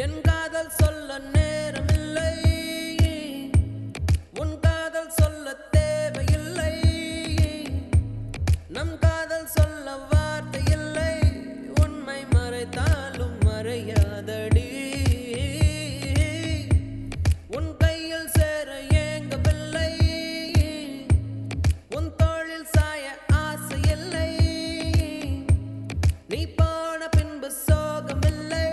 என் காதல் சொல்ல நேரமில்லை, உன் காதல் சொல்ல தேவையில்லை, நம் காதல் சொல்ல வார்த்தை இல்லை, உண்மை மறைத்தாலும் மறையாதடி. உன் கையில் சேர ஏங்கவில்லை, உன் தோளில் சாய ஆசை இல்லை, நீ போன பின்பு சோகமில்லை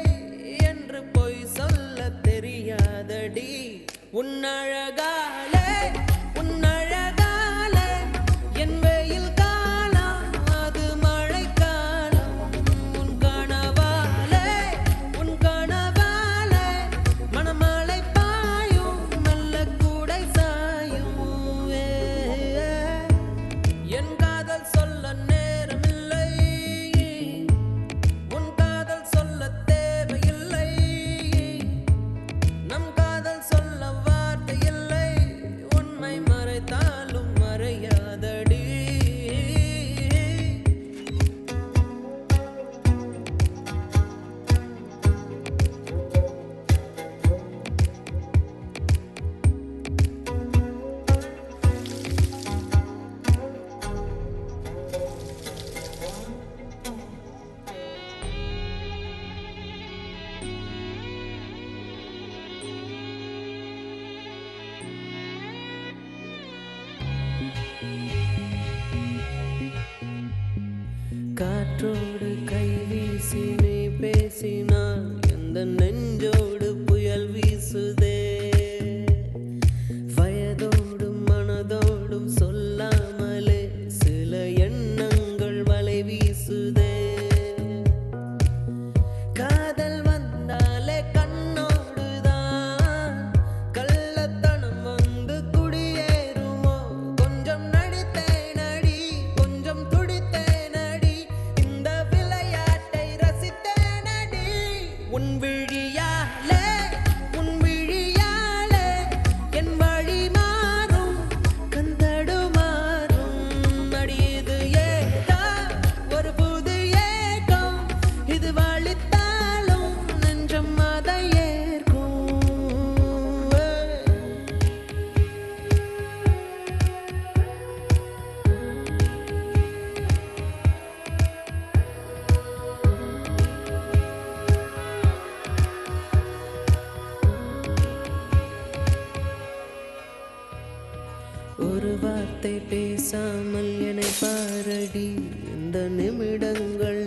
என்று பொய் சொல்ல தெரியாதடி. உன் அழகாலே உன் அழகாலே என் வெயில் காலம் அது மழை காலம். உன் கனவாலே உன் கனவாலே மணமழை பாயும் மெல்ல கூடை சாயும். என் காதல் சொல்ல நேரமில்லை, உன் காதல் சொல்ல தேவையில்லை, நம் காதல் சொல்ல வார்த்தை இல்லை, உண்மை மறைத்தாலும் மறையாதடி. காற்றோடு கை வீசி நீ பேசினான், எந்த நெஞ்சோடு புயல் வீசுதே. வயதோடும் மனதோடும் சொல்லாமலே சில எண்ணங்கள் வலை வீசுதே. காதல் வந்தாலே கண்ணோடுதான் கள்ளத்தனம் வந்து குடியேறுமோ. கொஞ்சம் நடித்தேனடி, கொஞ்சம் துடித்தேனடி, இந்த விளையாட்டை ரசித்தேனடி. உன் விழியாலே உன் விழியாலே என் வழி மாறும் கந்தடுமாறும். அடி இது ஏதோ ஒரு புது ஏக்கம், இது வலித்தாலும் நெஞ்சம் அதை ஏற்கும். ஒரு வார்த்தை பேசாமல் என்னை பாரடி, இந்த நிமிடங்கள்